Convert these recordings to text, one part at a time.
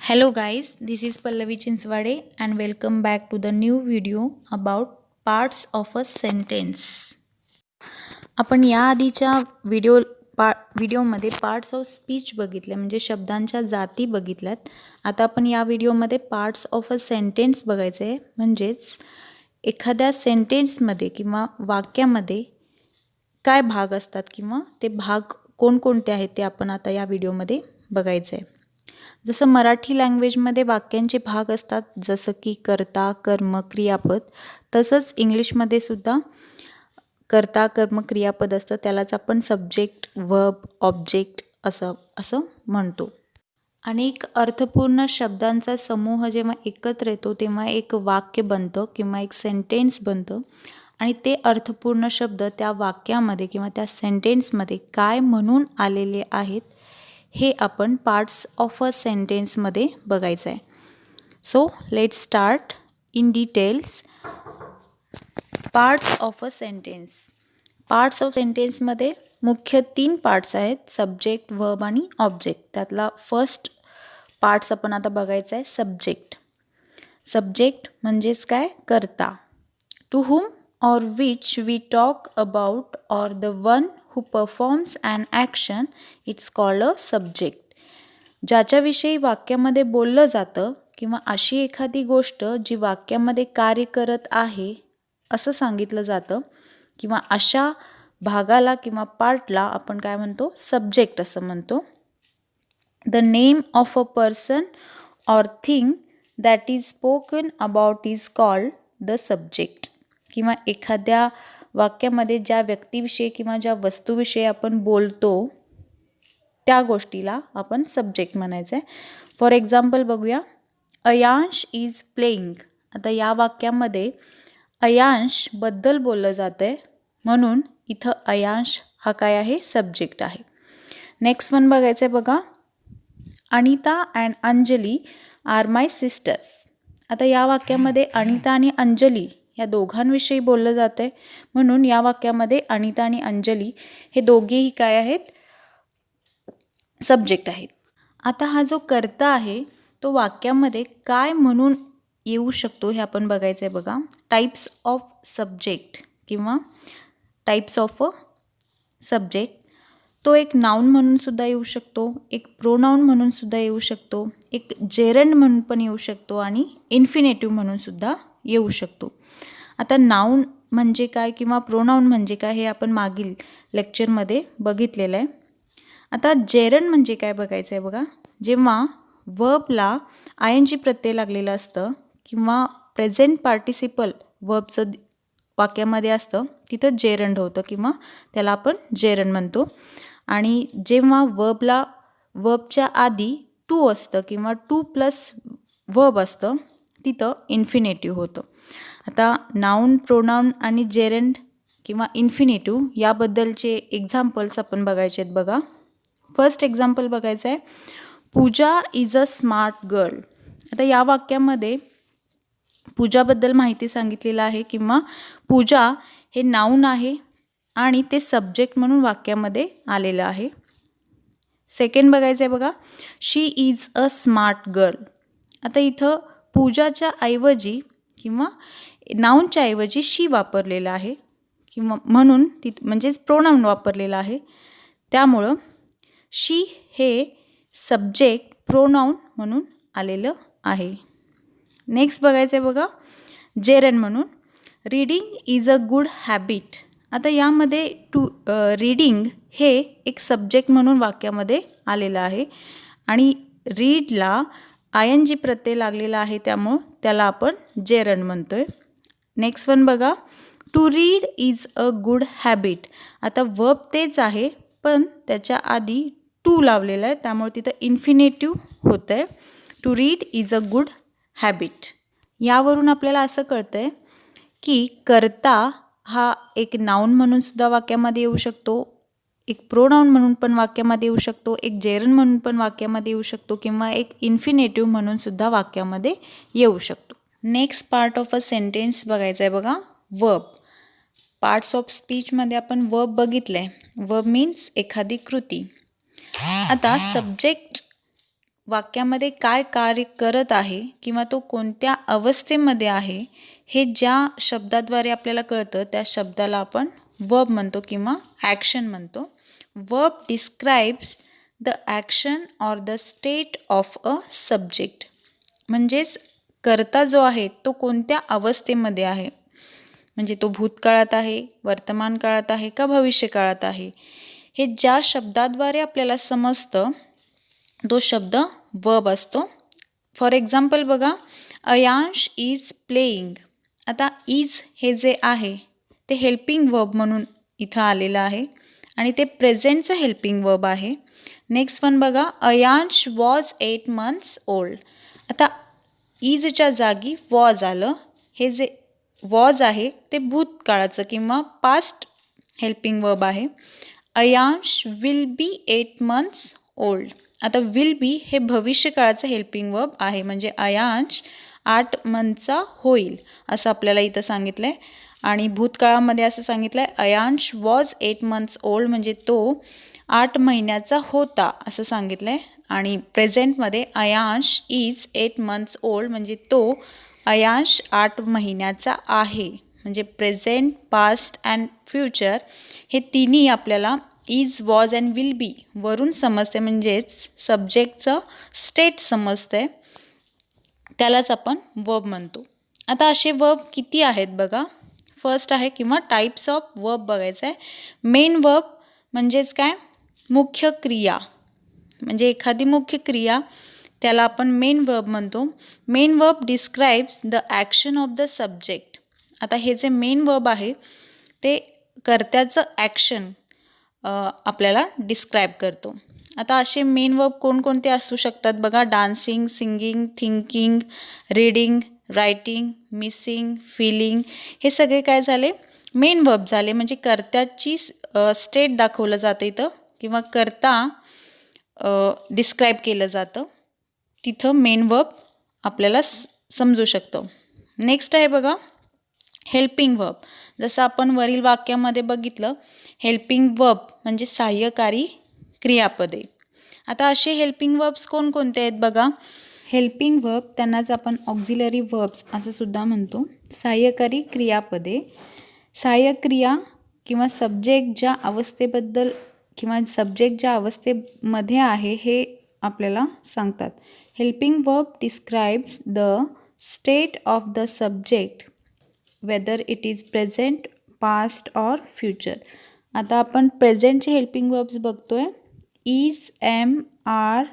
Hello guys, this is Pallavi Chinswade and welcome back to the new video about parts of a sentence. आपण या आधीच्या व्हिडिओमध्ये parts of speech बघितले म्हणजे शब्दांच्या जाती बघितल्यात. आता आपण या व्हिडिओमध्ये पार्ट्स ऑफ अ सेंटेन्स बघायचे आहे. म्हणजेच एखाद्या सेंटेन्समध्ये किंवा वाक्यामध्ये काय भाग असतात किंवा ते भाग कोणकोणते आहेत ते आपण आता या व्हिडिओमध्ये बघायचं आहे. जसं मराठी लँग्वेजमध्ये वाक्यांचे भाग असतात जसं की कर्ता, कर्म, क्रियापद, तसंच इंग्लिशमध्ये सुद्धा कर्ता, कर्म, क्रियापद असतं. त्यालाच आपण सब्जेक्ट, वर्ब, ऑब्जेक्ट असं म्हणतो. अनेक अर्थपूर्ण शब्दांचा समूह जेव्हा एकत्र येतो तेव्हा एक वाक्य बनतं किंवा एक सेंटेन्स बनतं आणि ते अर्थपूर्ण शब्द त्या वाक्यामध्ये किंवा त्या सेंटेन्समध्ये काय म्हणून आलेले आहेत हे आपण पार्ट्स ऑफ अ सेंटेन्समध्ये बघायचं आहे. So let's start in details. Parts of a sentence. Parts of सेंटेन्समध्ये मुख्य 3 पार्ट्स आहेत, सब्जेक्ट, वर्ब आणि ऑब्जेक्ट. त्यातला फर्स्ट पार्ट्स आपण आता बघायचा आहे सब्जेक्ट. सब्जेक्ट म्हणजेच काय? कर्ता. To whom or which we talk about or the one who performs an action, it's called a subject. ज्याच्याविषयी वाक्यामध्ये बोललं जातं किंवा अशी एखादी गोष्ट जी वाक्यामध्ये कार्य करत आहे असं सांगितलं जातं किंवा अशा भागाला किंवा पार्टला आपण काय म्हणतो? सब्जेक्ट असं म्हणतो. The name of a person or thing that is spoken about is called the subject. किंवा एखाद्या वाक्यामध्ये ज्या व्यक्तीविषयी किंवा ज्या वस्तूविषयी आपण बोलतो त्या गोष्टीला आपण सब्जेक्ट म्हणायचं आहे. फॉर एक्झाम्पल बघूया, अयांश इज प्लेइंग. आता या वाक्यामध्ये अयांशबद्दल बोललं जातं आहे म्हणून इथं अयांश हा काय आहे? सब्जेक्ट आहे. नेक्स्ट वन बघायचं आहे बघा, Anita and Anjali are my sisters. आता या वाक्यामध्ये अनिता आणि अंजली या दोघांविषयी बोललं जातं आहे म्हणून या वाक्यामध्ये अनिता आणि अंजली हे दोघेही काय आहेत? सब्जेक्ट आहेत. आता हा जो कर्ता आहे तो वाक्यामध्ये काय म्हणून येऊ शकतो हे आपण बघायचं आहे बघा. टाईप्स ऑफ सब्जेक्ट किंवा टाईप्स ऑफ अ सब्जेक्ट. तो एक नाऊन म्हणून सुद्धा येऊ शकतो, एक प्रोनाऊन म्हणून सुद्धा येऊ शकतो, एक जेरंड म्हणून पण येऊ शकतो आणि इन्फिनेटिव्ह म्हणून सुद्धा येऊ शकतो. आता नाऊन म्हणजे काय किंवा प्रोनाऊन म्हणजे काय हे आपण मागील लेक्चरमध्ये बघितलेलं आहे. आता जेरंड म्हणजे काय बघायचं आहे बघा. जेव्हा वर्बला आयएनजी प्रत्यय लागलेलं असतं किंवा प्रेझेंट पार्टिसिपल वर्बचं वाक्यामध्ये असतं तिथं जेरंड होतं किंवा त्याला आपण जेरंड म्हणतो. आणि जेव्हा वर्बच्या आधी टू असतं किंवा टू प्लस वर्ब असतं तिथं इन्फिनेटिव्ह होतं. आता नाऊन, प्रोनाऊन आणि जेरंड किंवा इन्फिनेटिव्ह याबद्दलचे एक्झाम्पल्स आपण बघायचे आहेत बघा. फर्स्ट एक्झाम्पल बघायचं आहे, पूजा इज अ स्मार्ट गर्ल. आता या वाक्यामध्ये पूजाबद्दल माहिती सांगितलेलं आहे किंवा पूजा हे नाऊन आहे आणि ते सब्जेक्ट म्हणून वाक्यामध्ये आलेलं आहे. सेकंड बघायचं आहे बघा, शी इज अ स्मार्ट गर्ल. आता इथं पूजाच्या ऐवजी किंवा नाऊनच्या ऐवजी शी वापरलेलं आहे किंवा म्हणून म्हणजेच प्रोनाऊन वापरलेलं आहे. त्यामुळं शी हे सब्जेक्ट प्रोनाऊन म्हणून आलेलं आहे. नेक्स्ट बघायचं आहे बघा, जेरंड म्हणून, reading is a good habit. आता यामध्ये रीडिंग हे एक सब्जेक्ट म्हणून वाक्यामध्ये आलेलं आहे आणि रीडला आयएनजी प्रत्यय लागलेला आहे त्यामुळं त्याला आपण जेरंड म्हणतोय. नेक्स्ट वन बघा, to read is a good habit. आता वर्ब तेच आहे पण त्याच्या आधी टू लावलेला आहे त्यामुळे तिथं इन्फिनेटिव्ह होतं आहे. To read is a good habit. यावरून आपल्याला असं कळतं आहे की कर्ता हा एक नाऊन म्हणून सुद्धा वाक्यामध्ये येऊ शकतो, एक प्रोनाऊन म्हणून पण वाक्यामध्ये येऊ शकतो, एक जेरंड म्हणून पण वाक्यामध्ये येऊ शकतो किंवा एक इन्फिनेटिव्ह म्हणून सुद्धा वाक्यामध्ये येऊ शकतो. Next part of a sentence बघायचं आहे बघा, वर्ब. पार्ट्स ऑफ स्पीचमध्ये आपण वर्ब बघितलं आहे. वर्ब मीन्स एखादी कृती. आता सब्जेक्ट वाक्यामध्ये काय कार्य करत आहे किंवा तो कोणत्या अवस्थेमध्ये आहे हे ज्या शब्दाद्वारे आपल्याला कळतं त्या शब्दाला आपण वर्ब म्हणतो किंवा ॲक्शन म्हणतो. Verb describes the action or the state of a subject. म्हणजेच कर्ता जो आहे तो कोणत्या अवस्थेमध्ये आहे, म्हणजे तो भूतकाळात आहे, वर्तमान काळात आहे का भविष्य काळात आहे, हे ज्या शब्दाद्वारे आपल्याला समजतं तो शब्द वर्ब असतो. फॉर एक्झाम्पल बघा, अयांश इज प्लेइंग. आता इज हे जे आहे ते हेल्पिंग वर्ब म्हणून इथं आलेलं आहे आणि ते प्रेझेंटचं हेल्पिंग वर्ब आहे. नेक्स्ट वन बघा, अयांश वॉज 8 months ओल्ड. आता इजच्या जागी वॉज आलं. हे जे वॉज आहे ते भूतकाळाचं किंवा पास्ट हेल्पिंग वर्ब आहे. Ayansh will be 8 months old. आता विल बी हे भविष्यकाळाचं हेल्पिंग वर्ब आहे, म्हणजे अयांश 8 मंथचा होईल असं आपल्याला इथं सांगितलं आहे. आणि भूतकाळामध्ये असं सांगितलं आहे, अयांश वॉज 8 months ओल्ड, म्हणजे तो 8 महिन्याचा होता असं सांगितलं आहे. आणि प्रेझेंटमध्ये अयांश इज 8 months ओल्ड, म्हणजे तो अयांश 8 महिन्याचा आहे. म्हणजे प्रेझेंट, पास्ट अँड फ्युचर हे तिन्ही आपल्याला is, was and will be वरून समजते, म्हणजेच सब्जेक्टचं स्टेट समजते, त्यालाच आपण वर्ब म्हणतो. आता असे वर्ब किती आहेत बघा. फर्स्ट आहे किंवा टाईप्स ऑफ वर्ब बघायचं आहे. मेन वर्ब म्हणजेच काय, मुख्य क्रिया, म्हणजे एखादी मुख्य क्रिया त्याला आपण मेन वर्ब म्हणतो. Main verb describes the action of the subject. आता हे जे मेन वर्ब आहे ते कर्त्याचं ॲक्शन आपल्याला डिस्क्राईब करतो. आता असे मेन वर्ब कोणकोणते असू शकतात बघा. Dancing, singing, thinking, reading, writing, missing, feeling, हे सगळे काय झाले, मेन वर्ब झाले. म्हणजे कर्त्याची स्टेट दाखवलं जातं इथं किंवा कर्ता डिस्क्राईब केलं जातं, तिथं मेन वर्ब आपल्याला समजू शकतं. नेक्स्ट आहे बघा हेल्पिंग वर्ब. जसं आपण वरील वाक्यामध्ये बघितलं, हेल्पिंग वर्ब म्हणजे सहाय्यकारी क्रियापदे. आता असे हेल्पिंग वर्ब्स कोणकोणते आहेत बघा. हेल्पिंग वर्ब त्यांनाच आपण ऑक्झिलरी वर्ब्स असं सुद्धा म्हणतो. सहाय्यकारी क्रियापदे, सहाय्यक क्रिया किंवा सब्जेक्ट ज्या अवस्थेबद्दल किंवा सब्जेक्ट ज्या अवस्थेमध्ये आहे हे आपल्याला सांगतात. Helping verb describes the state of the subject whether it is present, past or future. आता आपण प्रेझेंटचे हेल्पिंग वर्ब्स बघतोय. Is, am, are,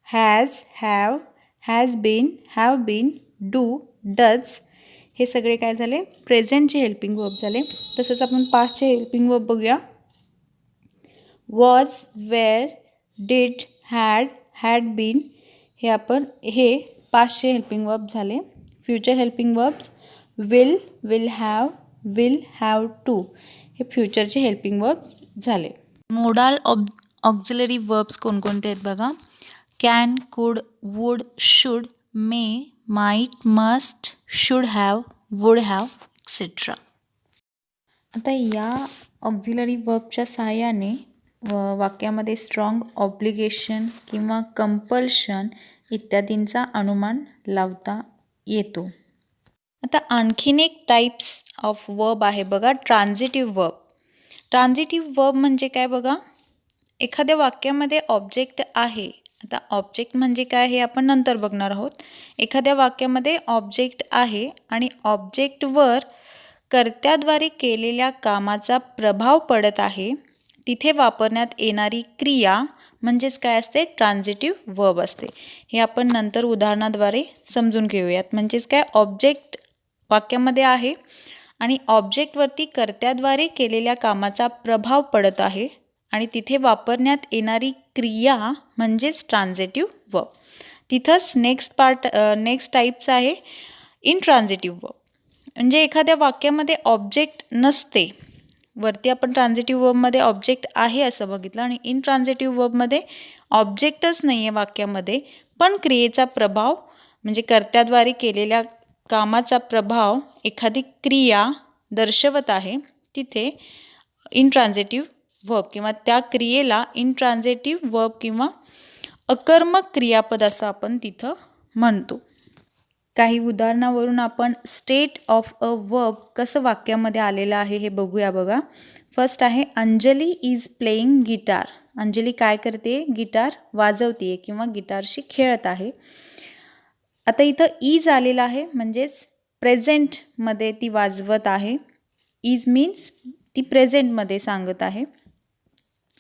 has, have, has been, have been, do, does, हे सगळे काय झाले, प्रेझेंटचे हेल्पिंग वर्ब झाले. तसंच आपण पास्टचे हेल्पिंग वर्ब बघूया. Was, were, did, had, had been, हे आपण हे पास्टचे हेल्पिंग वर्ब झाले. Future helping verbs will, will have, will have to, हे फ्युचरचे हेल्पिंग वर्ब झाले. मोडाल ऑक्झिलरी वर्ब्स कोणकोणते आहेत बघा. Can, could, would, should, may, might, must, should have, would have, etcetera. आता या ऑक्झिलरी वर्बच्या सहाय्याने वाक्यामध्ये स्ट्रॉंग ऑब्लिगेशन किंवा कंपल्शन इत्यादींचा अनुमान लावता येतो. आता आणखीन एक टाईप्स ऑफ वर्ब आहे बघा, ट्रान्झिटिव्ह वर्ब. ट्रान्झिटिव्ह वर्ब म्हणजे काय बघा, एखाद्या वाक्यामध्ये ऑब्जेक्ट आहे. आता ऑब्जेक्ट म्हणजे काय हे आपण नंतर बघणार आहोत. एखाद्या वाक्यामध्ये ऑब्जेक्ट आहे आणि ऑब्जेक्टवर कर्त्याद्वारे केलेल्या कामाचा प्रभाव पडत आहे, तिथे वापरण्यात येणारी क्रिया म्हणजेच काय असते, ट्रान्झिटिव्ह वर्ब असते. हे आपण नंतर उदाहरणाद्वारे समजून घेऊयात. म्हणजेच काय, ऑब्जेक्ट वाक्यामध्ये आहे आणि ऑब्जेक्टवरती कर्त्याद्वारे केलेल्या कामाचा प्रभाव पडत आहे आणि तिथे वापरण्यात येणारी क्रिया म्हणजेच ट्रान्झिटिव्ह वर्ब. तिथंच नेक्स्ट टाईप्स आहे इनट्रान्झिटिव्ह वर्ब. म्हणजे एखाद्या वाक्यामध्ये ऑब्जेक्ट नसते. वरती आपण ट्रान्झिटिव्ह वर्बमध्ये ऑब्जेक्ट आहे असं बघितलं आणि इनट्रान्झिटिव्ह वर्बमध्ये ऑब्जेक्टच नाही आहे वाक्यामध्ये, पण क्रियेचा प्रभाव म्हणजे कर्त्याद्वारे केलेल्या कामाचा प्रभाव एखादी क्रिया दर्शवत आहे, तिथे इनट्रान्झिटिव्ह वर्ब किंवा त्या क्रियेला इनट्रान्झिटिव्ह वर्ब किंवा अकर्मक क्रियापद असं आपण तिथं म्हणतो. काही उदाहरणावरून आपण स्टेट ऑफ अ वर्ब कसं वाक्यामध्ये आलेलं आहे हे बघूया बघा. फर्स्ट आहे Anjali is playing guitar. Anjali काय करते? गिटार वाजवते किंवा गिटारशी खेळत आहे. आता इथं इज आलेला आहे म्हणजेच प्रेझेंटमध्ये ती वाजवत आहे. इज मीन्स ती प्रेझेंटमध्ये सांगत आहे.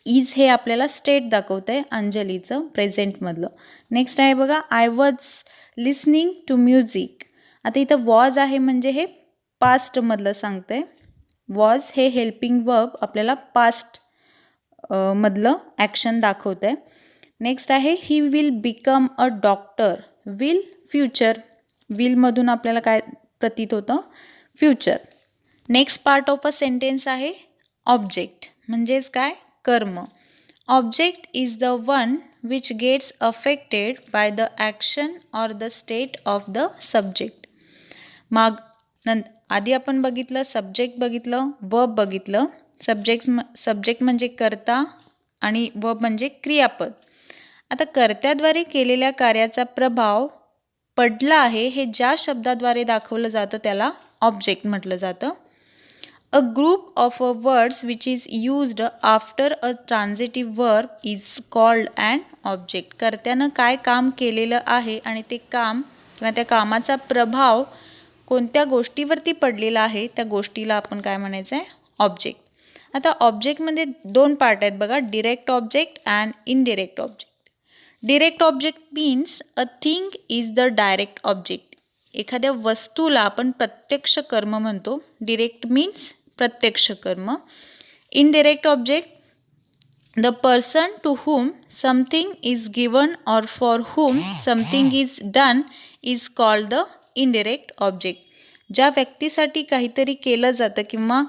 इज हे आपल्याला स्टेट दाखवत आहे अंजलीचं प्रेझेंटमधलं. नेक्स्ट आहे बघा I was listening to music. आता इथं वॉज आहे म्हणजे हे पास्टमधलं सांगतंय. वॉज हे हेल्पिंग वर्ब आपल्याला पास्ट मधलं ॲक्शन दाखवत आहे. नेक्स्ट आहे he will become a doctor. Will future. विलमधून आपल्याला काय प्रतीत होतं? Future. Next part of a sentence आहे ऑब्जेक्ट म्हणजेच काय? कर्म. Object is the one which gets affected by the action or the state of the subject. आधी आपण बघितलं सब्जेक्ट बघितलं, वर्ब बघितलं. सब्जेक्ट म्हणजे कर्ता आणि वर्ब म्हणजे क्रियापद. आता कर्त्याद्वारे केलेल्या कार्याचा प्रभाव पडला आहे हे ज्या शब्दाद्वारे दाखवलं जातं त्याला ऑब्जेक्ट म्हटलं जातं. A group of words which is used after a transitive verb is called an object. कर्त्यानं काय काम केलेलं आहे आणि ते काम किंवा त्या कामाचा प्रभाव कोणत्या गोष्टीवरती पडलेला आहे त्या गोष्टीला आपण काय म्हणायचं आहे? ऑब्जेक्ट. आता ऑब्जेक्टमध्ये दोन पार्ट आहेत बघा, direct object and indirect object. Direct object means a thing is the direct object. एखाद्या वस्तूला आपण प्रत्यक्ष कर्म म्हणतो. डिरेक्ट मीन्स प्रत्यक्ष कर्म. Indirect object the person to whom something is given or for whom something is done is called the indirect object. ज्या व्यक्तीसाठी काहीतरी केलं जातं किंवा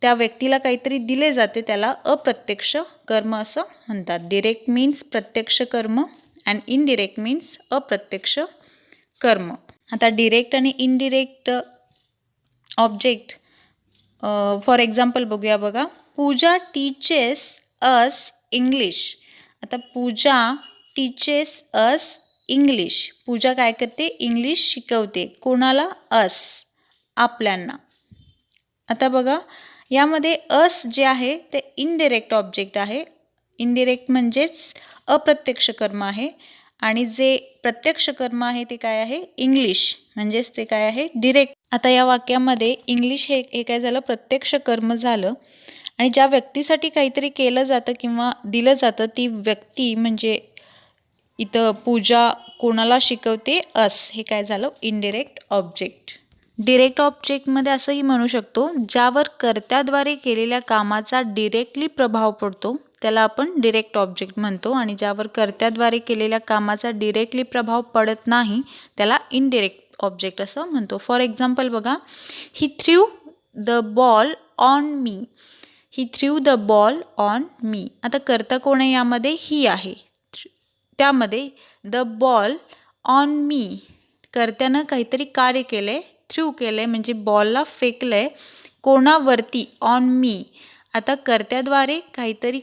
त्या व्यक्तीला काहीतरी दिले जाते त्याला अप्रत्यक्ष कर्म असं म्हणतात. डिरेक्ट मीन्स प्रत्यक्ष कर्म अँड इनडिरेक्ट मीन्स अप्रत्यक्ष कर्म. आता डिरेक्ट आणि इनडिरेक्ट ऑब्जेक्ट फॉर एक्झाम्पल बघूया बघा. पूजा टीचेस अस इंग्लिश. आता पूजा टीचेस अस इंग्लिश. पूजा काय करते? इंग्लिश शिकवते. कोणाला? अस, आपल्यांना. आता बघा यामध्ये अस जे आहे ते इनडिरेक्ट ऑब्जेक्ट आहे. इनडिरेक्ट म्हणजेच अप्रत्यक्ष कर्म आहे आणि जे प्रत्यक्ष कर्म आहे ते काय आहे? इंग्लिश म्हणजेच ते काय आहे? डिरेक्ट. आता या वाक्यामध्ये इंग्लिश हे काय झालं? प्रत्यक्ष कर्म झालं आणि ज्या व्यक्तीसाठी काहीतरी केलं जातं किंवा दिलं जातं ती व्यक्ती म्हणजे इथं पूजा कोणाला शिकवते? अस. हे काय झालं? Indirect object. डिरेक्ट ऑब्जेक्टमध्ये असंही म्हणू शकतो ज्यावर कर्त्याद्वारे केलेल्या कामाचा डिरेक्टली प्रभाव पडतो त्याला आपण डिरेक्ट ऑब्जेक्ट म्हणतो आणि ज्यावर कर्त्याद्वारे केलेल्या कामाचा डिरेक्टली प्रभाव पडत नाही त्याला इनडिरेक्ट ऑब्जेक्ट असं म्हणतो. फॉर एक्झाम्पल बघा, he threw the ball on me. He threw the ball on me. आता कर्ता कोण आहे यामध्ये? ही आहे. त्यामध्ये द बॉल ऑन मी कर्त्यानं काहीतरी कार्य केलंय, थ्रू केलंय म्हणजे बॉलला फेकलंय. कोणावरती? On me. आता कर्त्याद्वारे काहीतरी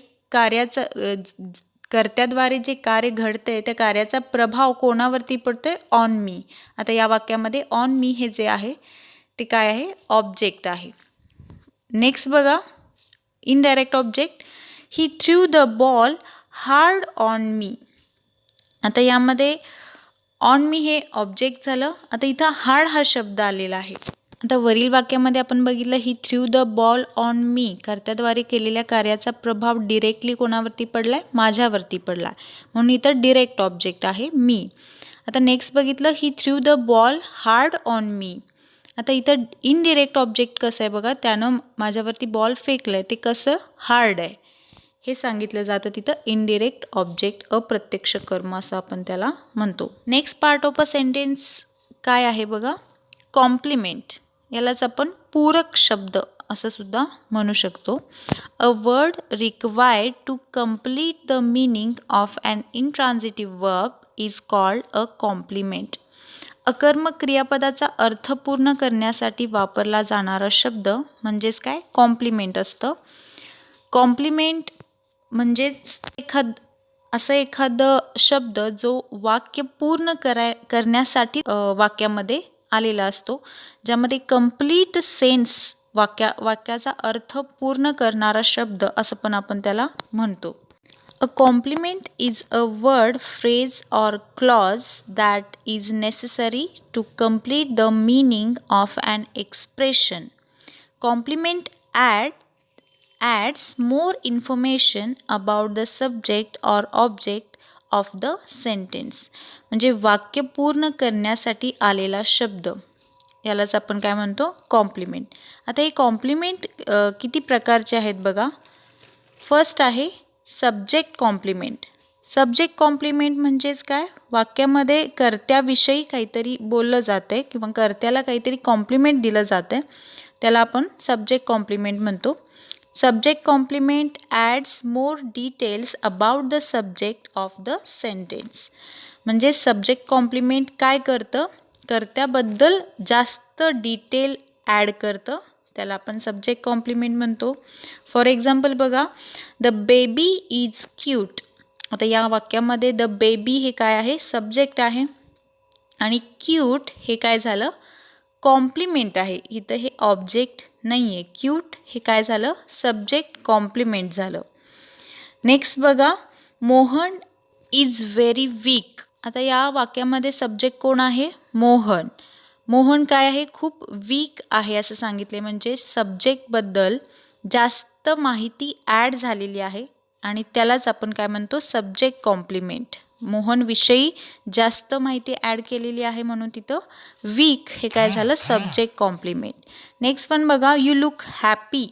कर्त्याद्वारे जे कार्य घडतंय त्या कार्याचा प्रभाव कोणावरती पडतोय? On me. आता या वाक्यामध्ये ऑन मी हे जे आहे ते काय आहे? ऑब्जेक्ट आहे. नेक्स्ट बघा indirect object. He threw the ball hard on me. आता यामध्ये ऑन मी हे ऑब्जेक्ट झालं. आता इथं हार्ड हा शब्द आलेला आहे. आता वरील वाक्यामध्ये आपण बघितलं he threw the ball on me. कर्त्याद्वारे केलेल्या कार्याचा प्रभाव डिरेक्टली कोणावरती पडलाय? माझ्यावरती पडलाय म्हणून इथं डिरेक्ट ऑब्जेक्ट आहे मी. आता नेक्स्ट बघितलं he threw the ball hard on me. आता इथं इनडिरेक्ट ऑब्जेक्ट कसं आहे बघा, त्यानं माझ्यावरती बॉल फेकलंय ते कसं? हार्ड आहे हे सांगितलं जातं तिथं इनडिरेक्ट ऑब्जेक्ट, अप्रत्यक्ष कर्म असं आपण त्याला म्हणतो. Next part of a sentence काय आहे बघा, कॉम्प्लिमेंट. यालाच आपण पूरक शब्द असं सुद्धा म्हणू शकतो. A word required to complete the meaning of an intransitive verb is called a complement. अकर्मक क्रियापदाचा अर्थ पूर्ण करण्यासाठी वापरला जाणारा शब्द म्हणजेच काय? कॉम्प्लिमेंट असतं. कॉम्प्लिमेंट म्हणजेच असं एखादं शब्द जो वाक्य पूर्ण करण्यासाठी वाक्यामध्ये आलेला असतो, ज्यामध्ये कंप्लीट सेन्स वाक्याचा अर्थ पूर्ण करणारा शब्द असं पण आपण त्याला म्हणतो. A compliment is a word, phrase, or clause that is necessary to complete the meaning of an expression. Compliment adds more information about the subject or object of the sentence. म्हणजे वाक्य पूर्ण करण्यासाठी आलेला शब्द यालाच आपण काय म्हणतो, कॉम्प्लिमेंट. आता हे कॉम्प्लिमेंट किती प्रकारचे आहेत बघा. फर्स्ट आहे सब्जेक्ट कॉम्प्लिमेंट. सब्जेक्ट कॉम्प्लिमेंट म्हणजेच काय, वाक्यामध्ये कर्त्याविषयी काहीतरी बोललं जातं आहे किंवा कर्त्याला काहीतरी कॉम्प्लिमेंट दिलं जातं आहे, त्याला आपण सब्जेक्ट कॉम्प्लिमेंट म्हणतो. Subject complement adds more details about the subject of the sentence. म्हणजे सब्जेक्ट कॉम्प्लिमेंट काय करतं, कर्त्याबद्दल जास्त डिटेल ॲड करतं, त्याला आपण सब्जेक्ट कॉम्प्लिमेंट म्हणतो. फॉर एक्झाम्पल बघा, द बेबी इज क्यूट. आता या वाक्यामध्ये द बेबी हे काय आहे, सब्जेक्ट आहे, आणि क्यूट हे काय झालं, कॉम्प्लिमेंट आहे. इथं हे ऑब्जेक्ट नाही आहे. क्यूट हे काय झालं, सब्जेक्ट कॉम्प्लिमेंट झालं. नेक्स्ट बघा, मोहन इज व्हेरी वीक. आता या वाक्यामध्ये सब्जेक्ट कोण आहे, मोहन. मोहन काय आहे, खूप वीक आहे असं सांगितले, म्हणजे सब्जेक्टबद्दल जास्त माहिती ॲड झालेली आहे आणि त्यालाच आपण काय म्हणतो, सब्जेक्ट कॉम्प्लिमेंट. मोहनविषयी जास्त माहिती ॲड केलेली आहे म्हणून तिथं वीक हे काय झालं, सब्जेक्ट कॉम्प्लिमेंट. नेक्स्ट वन बघा, you look happy.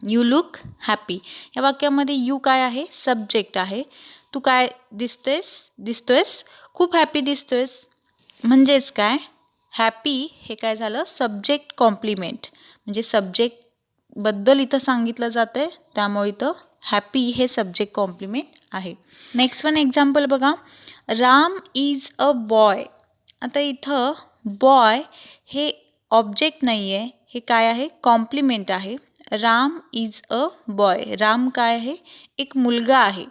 You look happy या वाक्यामध्ये यू काय आहे, सब्जेक्ट आहे. तू काय दिसतोयस, खूप हॅपी दिसतोयस. म्हणजेच काय, हॅपी हे काय झालं, सब्जेक्ट कॉम्प्लिमेंट. म्हणजे सब्जेक्टबद्दल इथं सांगितलं जातं आहे, त्यामुळे इथं हॅपी हे सब्जेक्ट कॉम्प्लिमेंट आहे. नेक्स्ट वन एक्झाम्पल बघा, राम इज अ बॉय. आता इथं बॉय हे ऑब्जेक्ट नाही आहे, हे काय आहे, कॉम्प्लिमेंट आहे. Ram is a boy. Ram काय आहे, एक मुलगा आहे.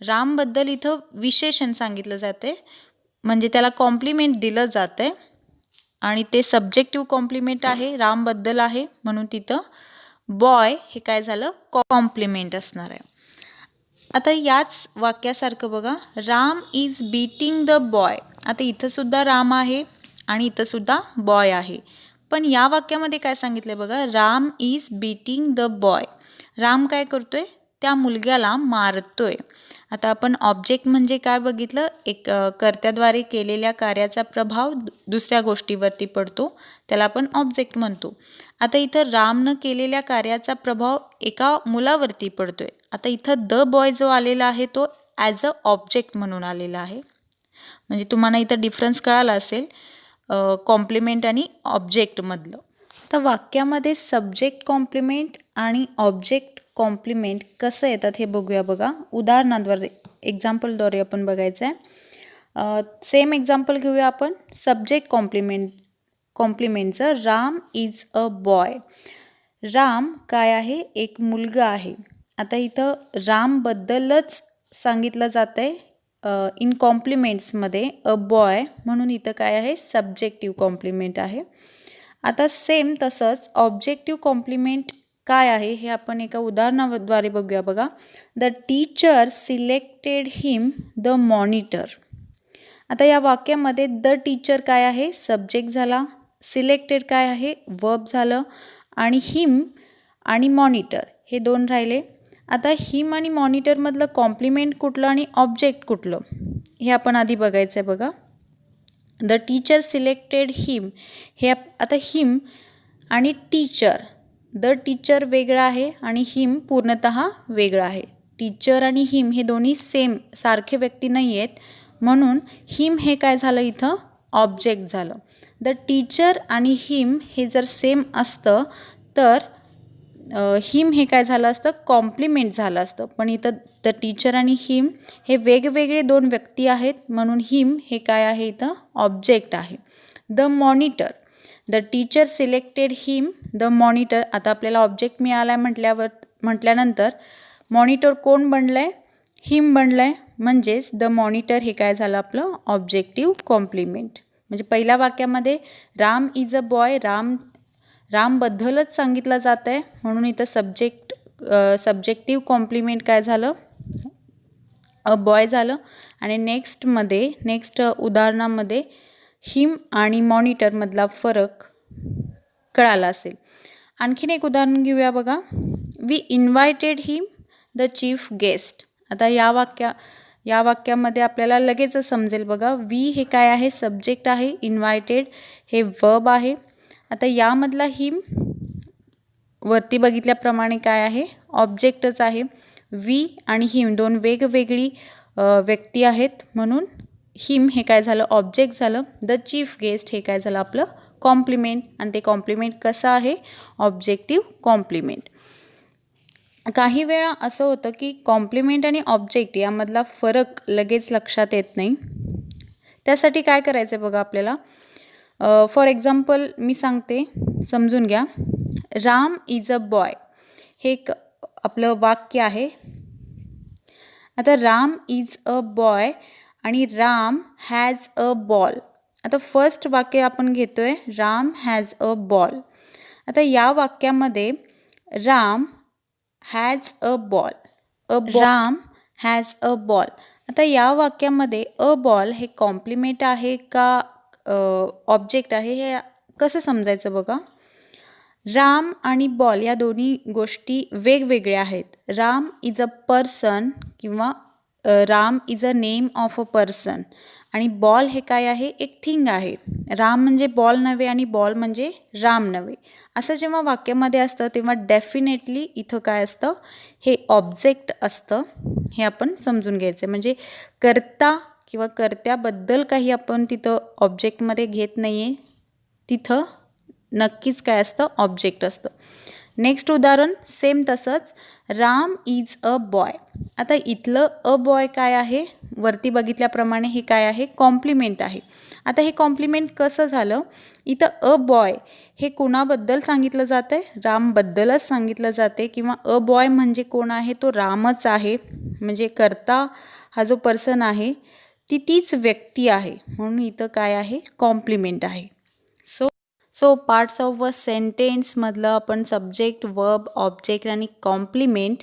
रामबद्दल इथं विशेषण सांगितलं जाते, म्हणजे त्याला कॉम्प्लिमेंट दिलं जातं आहे आणि ते सब्जेक्टिव्ह कॉम्प्लिमेंट आहे, रामबद्दल आहे, म्हणून तिथं बॉय हे काय झालं, कॉम्प्लिमेंट असणार आहे. आता याच वाक्यासारखं बघा, Ram is beating the boy. आता इथं सुद्धा राम आहे आणि इथं सुद्धा बॉय आहे, पण या वाक्यामध्ये काय सांगितलं बघा, Ram is beating the boy. Ram काय करतोय, त्या मुलग्याला मारतोय. आता आपण ऑब्जेक्ट म्हणजे काय बघितलं, एक कर्त्याद्वारे केलेल्या कार्याचा प्रभाव दुसऱ्या गोष्टीवरती पडतो, त्याला आपण ऑब्जेक्ट म्हणतो. आता इथं रामनं केलेल्या कार्याचा प्रभाव एका मुलावरती पडतोय. आता इथं द बॉय जो आलेला आहे तो ॲज अ ऑब्जेक्ट म्हणून आलेला आहे. म्हणजे तुम्हाला इथं डिफरन्स कळाला असेल कॉम्प्लिमेंट आणि ऑब्जेक्टमधलं. तर वाक्यामध्ये सब्जेक्ट कॉम्प्लिमेंट आणि ऑब्जेक्ट कॉम्प्लिमेंट कसं येतात हे बघूया बघा. उदाहरणाद्वारे एक्झाम्पलद्वारे आपण बघायचं आहे. सेम एक्झाम्पल घेऊया आपण. सब्जेक्ट कॉम्प्लिमेंटचं, Ram is a boy. Ram काय आहे, एक मुलगा आहे. आता इथं रामबद्दलच सांगितलं जातं आहे इन कॉम्प्लिमेंट्समध्ये, अ बॉय, म्हणून इथं काय आहे, सब्जेक्टिव्ह कॉम्प्लिमेंट आहे. आता सेम तसंच ऑब्जेक्टिव्ह कॉम्प्लिमेंट काय आहे हे आपण एका उदाहरणाद्वारे बघूया बघा. The teacher selected him the monitor. आता या वाक्यामध्ये द टीचर काय आहे, सब्जेक्ट झाला, सिलेक्टेड काय आहे, वर्ब झालं, आणि हिम आणि मॉनिटर हे दोन राहिले. आता हिम आणि मॉनिटरमधलं कॉम्प्लिमेंट कुठलं आणि ऑब्जेक्ट कुठलं हे आपण आधी बघायचं आहे बघा. द टीचर सिलेक्टेड हिम हे आता हिम आणि टीचर, द टीचर वेगळं आहे आणि हिम पूर्णतः वेगळं आहे. टीचर आणि हिम हे दोन्ही सेम सारखे व्यक्ती नाही आहेत, म्हणून हिम हे काय झालं, इथं ऑब्जेक्ट झालं. द टीचर आणि हिम हे जर सेम असतं तर हिम हे काय झालं असतं, कॉम्प्लिमेंट झालं असतं. पण इथं द टीचर आणि हिम हे वेगवेगळे दोन व्यक्ती आहेत, म्हणून हिम हे काय आहे, इथं ऑब्जेक्ट आहे. The monitor, the teacher selected him the monitor. आता आपल्याला ऑब्जेक्ट मिळाला म्हटल्यानंतर मॉनिटर कोण बनलं आहे, हिम बनलं आहे, म्हणजेच द मॉनिटर हे काय झालं आपलं ऑब्जेक्टिव्ह कॉम्प्लिमेंट. म्हणजे पहिल्या वाक्यामध्ये राम इज अ बॉय, रामबद्दलच सांगितलं जात आहे, म्हणून इथं सब्जेक्टिव्ह कॉम्प्लिमेंट काय झालं अ बॉय झालं. आणि नेक्स्ट उदाहरणामध्ये हिम आणि मॉनिटरमधला फरक कळाला असेल. आणखीन एक उदाहरण घेऊया बघा. We invited him the chief guest. आता या वाक्यामध्ये आपल्याला लगेचच समजेल बघा. वी हे काय आहे सब्जेक्ट आहे, इन्व्हायटेड हे वर्ब आहे. आता यामधला हिम वरती बघितल्याप्रमाणे काय आहे ऑब्जेक्टच आहे. वी आणि हिम दोन वेगवेगळी व्यक्ती आहेत, म्हणून हिम हे काय झालं ऑब्जेक्ट झालं. द चीफ गेस्ट हे काय झालं आपलं कॉम्प्लिमेंट, आणि ते कॉम्प्लिमेंट कसं आहे ऑब्जेक्टिव्ह कॉम्प्लिमेंट. काही वेळा असं होतं की कॉम्प्लिमेंट आणि ऑब्जेक्ट यामधला फरक लगेच लक्षात येत नाही. त्यासाठी काय करायचं आहे बघा आपल्याला. फॉर एक्झाम्पल मी सांगते, समजून घ्या. राम इज अ बॉय हे एक आपलं वाक्य आहे. आता राम इज अ बॉय आणि राम हॅज अ बॉल. आता फर्स्ट वाक्य आपण घेतोय राम हॅज अ बॉल. आता या वाक्यामध्ये Ram has a ball, Ram has a ball. आता या वाक्यामध्ये अ बॉल हे कॉम्प्लिमेंट आहे का ऑब्जेक्ट आहे हे कसं समजायचं बघा. राम आणि बॉल या दोन्ही गोष्टी वेगवेगळ्या आहेत. राम इज अ पर्सन किंवा Ram is a name of a person, आणि बॉल हे काय आहे एक थिंग आहे. राम म्हणजे बॉल नव्हे आणि बॉल म्हणजे राम नव्हे. असं जेव्हा वाक्यामध्ये असतं तेव्हा डेफिनेटली इथं काय असतं हे ऑब्जेक्ट असतं, हे आपण समजून घ्यायचं. म्हणजे कर्ता किंवा कर्त्याबद्दल काही आपण तिथं ऑब्जेक्टमध्ये घेत नाही आहे, तिथं नक्कीच काय असतं ऑब्जेक्ट असतं. नेक्स्ट उदाहरण सेम तसंच राम इज अ बॉय. आता इथलं अ बॉय काय आहे वरती बघितल्याप्रमाणे हे काय आहे कॉम्प्लिमेंट आहे. आता हे कॉम्प्लिमेंट कसं झालं, इथं अ बॉय हे कोणाबद्दल सांगितलं जातं आहे रामबद्दलच सांगितलं जाते, किंवा अ बॉय म्हणजे कोण आहे तो रामच आहे. म्हणजे कर्ता हा जो पर्सन आहे तीच व्यक्ती आहे, म्हणून इथं काय आहे कॉम्प्लिमेंट आहे. सो पार्ट्स ऑफ अ सेंटेन्समधलं आपण सब्जेक्ट, वर्ब, ऑब्जेक्ट आणि कॉम्प्लिमेंट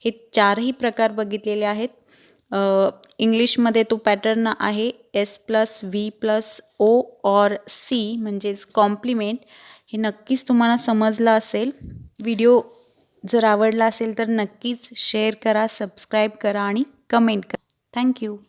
हे चारही प्रकार बघितलेले आहेत. इंग्लिशमध्ये तो पॅटर्न आहे S+V+O और C म्हणजेच कॉम्प्लिमेंट. हे नक्कीच तुम्हाला समजलं असेल. व्हिडिओ जर आवडला असेल तर नक्कीच शेअर करा, सबस्क्राईब करा आणि कमेंट करा. थँक्यू.